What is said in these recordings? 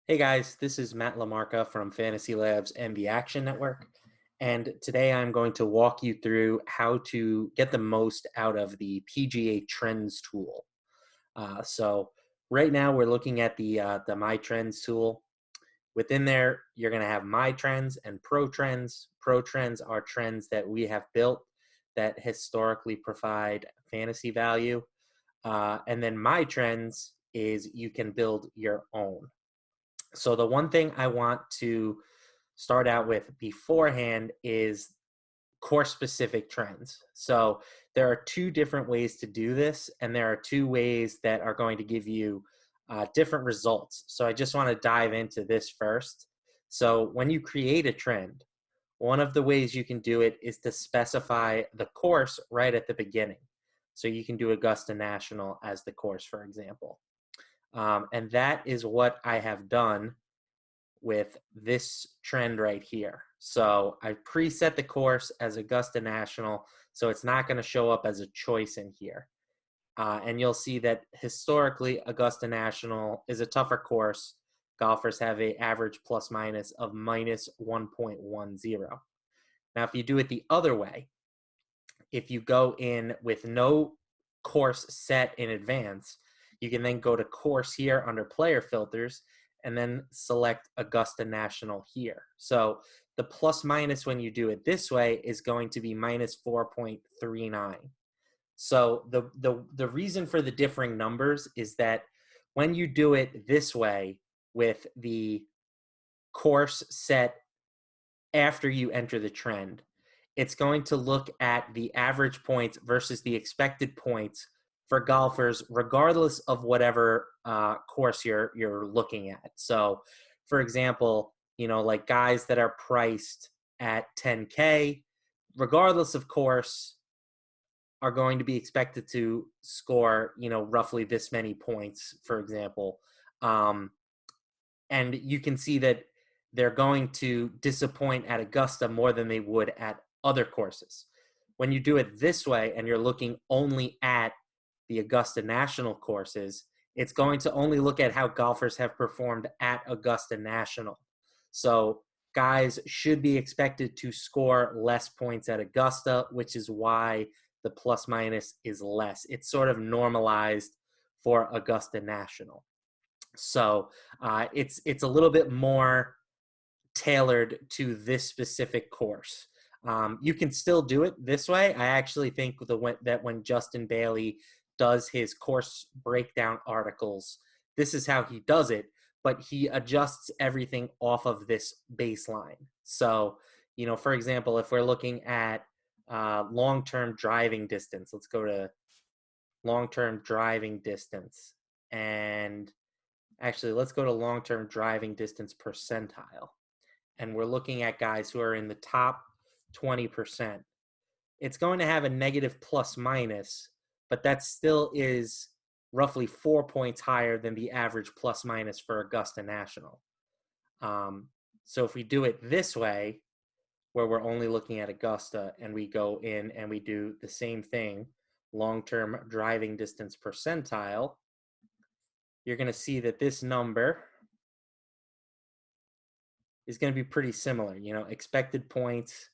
Hey guys, this is Matt Lamarca from FantasyLabs and the Action Network. And today I'm going to walk you through how to get the most out of the PGA Trends tool. So right now we're looking at the My Trends tool. Within there, you're going to have My Trends and Pro Trends. Pro Trends are trends that we have built that historically provide fantasy value. And then My Trends is you can build your own. So the one thing I want to start out with beforehand is course specific trends. So there are two different ways to do this, and there are two ways that are going to give you different results. So I just want to dive into this first. So when you create a trend, one of the ways you can do it is to specify the course right at the beginning. So you can do Augusta National as the course, for example. And that is what I have done with this trend right here. So I preset the course as Augusta National, so it's not going to show up as a choice in here. And you'll see that historically, Augusta National is a tougher course. Golfers have an average plus minus of minus 1.10. Now, if you do it the other way, if you go in with no course set in advance, you can then go to course here under player filters and then select Augusta National here. So the plus minus when you do it this way is going to be minus 4.39. So the reason for the differing numbers is that when you do it this way with the course set after you enter the trend, it's going to look at the average points versus the expected points for golfers, regardless of whatever course you're looking at. So, for example, like guys that are priced at 10K, regardless of course, are going to be expected to score, roughly this many points, for example. Um, and you can see that they're going to disappoint at Augusta more than they would at other courses. When you do it this way and you're looking only at the Augusta National courses, it's going to only look at how golfers have performed at Augusta National. So guys should be expected to score less points at Augusta, which is why the plus minus is less. It's sort of normalized for Augusta National. So it's a little bit more tailored to this specific course. You can still do it this way. I actually think that when Justin Bailey does his course breakdown articles, this is how he does it, but he adjusts everything off of this baseline. So, for example, if we're looking at long-term driving distance, let's go to long-term driving distance. And actually, let's go to long-term driving distance percentile. And we're looking at guys who are in the top 20%. It's going to have a negative plus minus, but that still is roughly 4 points higher than the average plus minus for Augusta National. So if we do it this way, where we're only looking at Augusta and we go in and we do the same thing, long-term driving distance percentile, you're going to see that this number is going to be pretty similar, expected points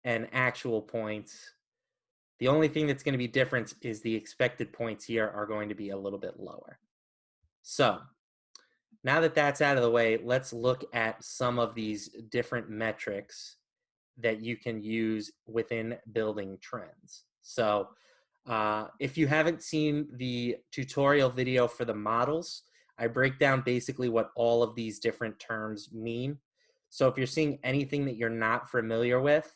and actual points. The only thing that's going to be different is the expected points here are going to be a little bit lower. So now that that's out of the way, let's look at some of these different metrics that you can use within building trends. So if you haven't seen the tutorial video for the models, I break down basically what all of these different terms mean. So if you're seeing anything that you're not familiar with,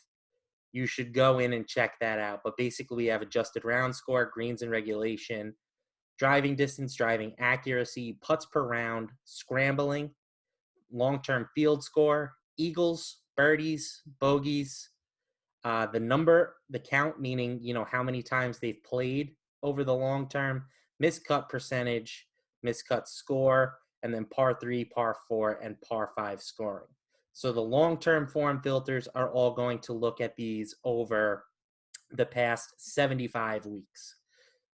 you should go in and check that out. But basically, we have adjusted round score, greens in regulation, driving distance, driving accuracy, putts per round, scrambling, long-term field score, eagles, birdies, bogeys, the count, meaning, how many times they've played over the long term, miscut percentage, miscut score, and then par 3, par 4, and par 5 scoring. So the long-term form filters are all going to look at these over the past 75 weeks.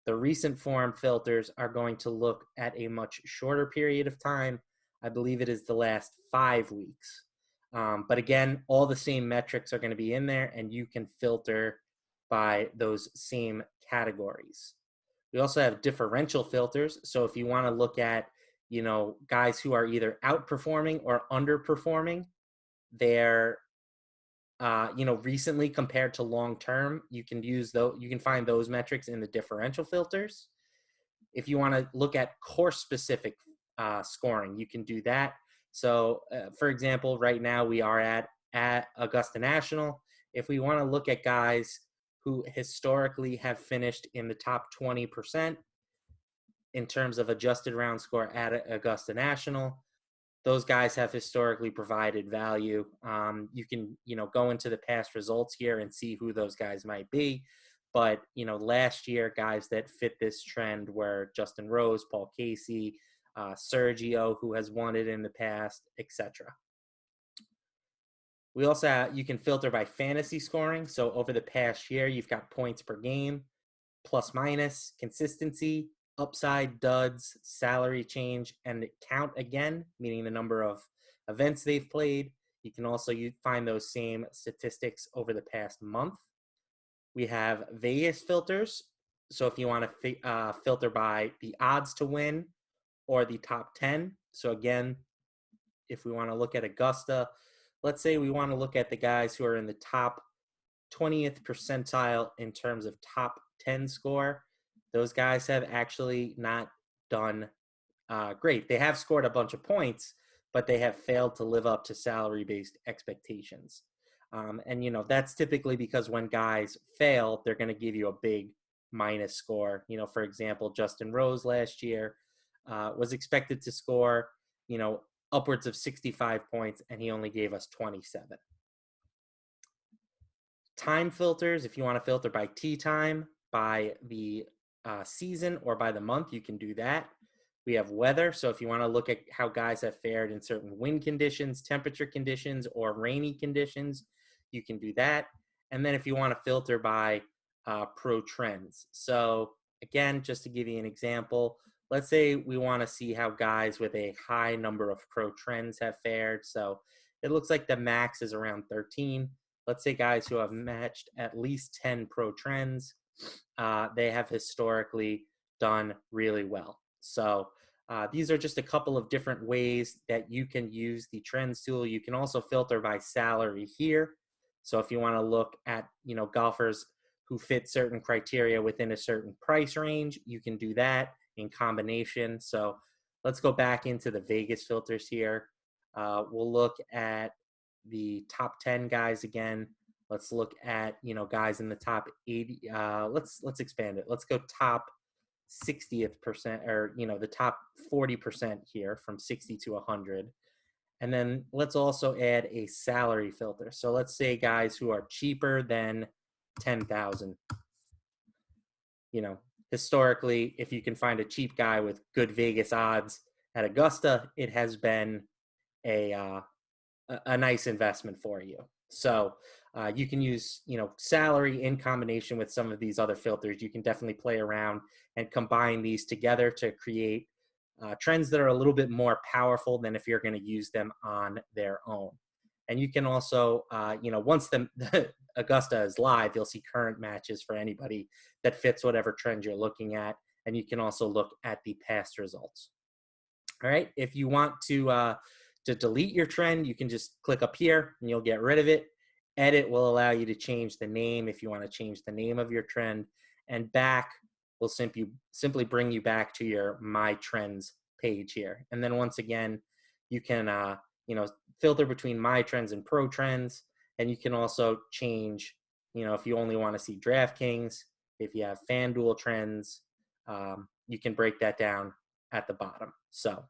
The recent form filters are going to look at a much shorter period of time, I believe it is the last 5 weeks. But again, all the same metrics are going to be in there, and you can filter by those same categories. We also have differential filters. So if you want to look at, guys who are either outperforming or underperforming, they're, recently compared to long term, you can use those. You can find those metrics in the differential filters. If you want to look at course specific scoring, you can do that. So, for example, right now we are at Augusta National. If we want to look at guys who historically have finished in the top 20% in terms of adjusted round score at Augusta National, those guys have historically provided value. You can, go into the past results here and see who those guys might be. But, last year, guys that fit this trend were Justin Rose, Paul Casey, Sergio, who has won it in the past, etc. We also you can filter by fantasy scoring. So over the past year, you've got points per game, plus minus, consistency, upside, duds, salary change, and count again, meaning the number of events they've played. You can also find those same statistics over the past month. We have Vegas filters. So if you want to filter by the odds to win or the top 10. So again, if we want to look at Augusta, let's say we want to look at the guys who are in the top 20th percentile in terms of top 10 score. Those guys have actually not done great. They have scored a bunch of points, but they have failed to live up to salary-based expectations. And, that's typically because when guys fail, they're going to give you a big minus score. For example, Justin Rose last year was expected to score, upwards of 65 points, and he only gave us 27. Time filters, if you want to filter by tee time, by the season, or by the month, you can do that. We have weather, so if you want to look at how guys have fared in certain wind conditions, temperature conditions, or rainy conditions, you can do that. And then if you want to filter by pro trends. So again, just to give you an example, let's say we want to see how guys with a high number of pro trends have fared. So it looks like the max is around 13. Let's say guys who have matched at least 10 pro trends, they have historically done really well. So these are just a couple of different ways that you can use the trends tool. You can also filter by salary here. So if you want to look at, golfers who fit certain criteria within a certain price range, you can do that in combination. So let's go back into the Vegas filters here. We'll look at the top 10 guys again. Let's look at, guys in the top 80. Let's expand it. Let's go top 60th percent, or, the top 40% here from 60 to 100. And then let's also add a salary filter. So let's say guys who are cheaper than 10,000. Historically, if you can find a cheap guy with good Vegas odds at Augusta, it has been a nice investment for you. So you can use, salary in combination with some of these other filters. You can definitely play around and combine these together to create trends that are a little bit more powerful than if you're going to use them on their own. And you can also, once the Augusta is live, you'll see current matches for anybody that fits whatever trend you're looking at. And you can also look at the past results. All right. If you want to delete your trend, you can just click up here and you'll get rid of it. Edit will allow you to change the name if you want to change the name of your trend. And back will simply bring you back to your My Trends page here. And then once again, you can filter between My Trends and Pro Trends. And you can also change, if you only want to see DraftKings, if you have FanDuel trends, you can break that down at the bottom. So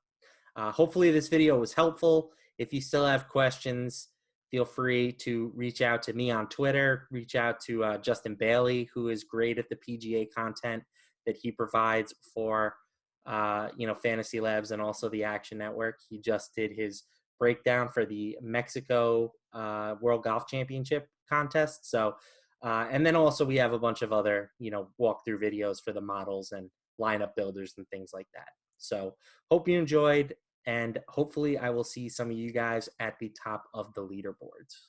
hopefully this video was helpful. If you still have questions, feel free to reach out to me on Twitter, reach out to Justin Bailey, who is great at the PGA content that he provides for, Fantasy Labs and also the Action Network. He just did his breakdown for the Mexico World Golf Championship contest. So, and then also we have a bunch of other, walkthrough videos for the models and lineup builders and things like that. So hope you enjoyed. And hopefully, I will see some of you guys at the top of the leaderboards.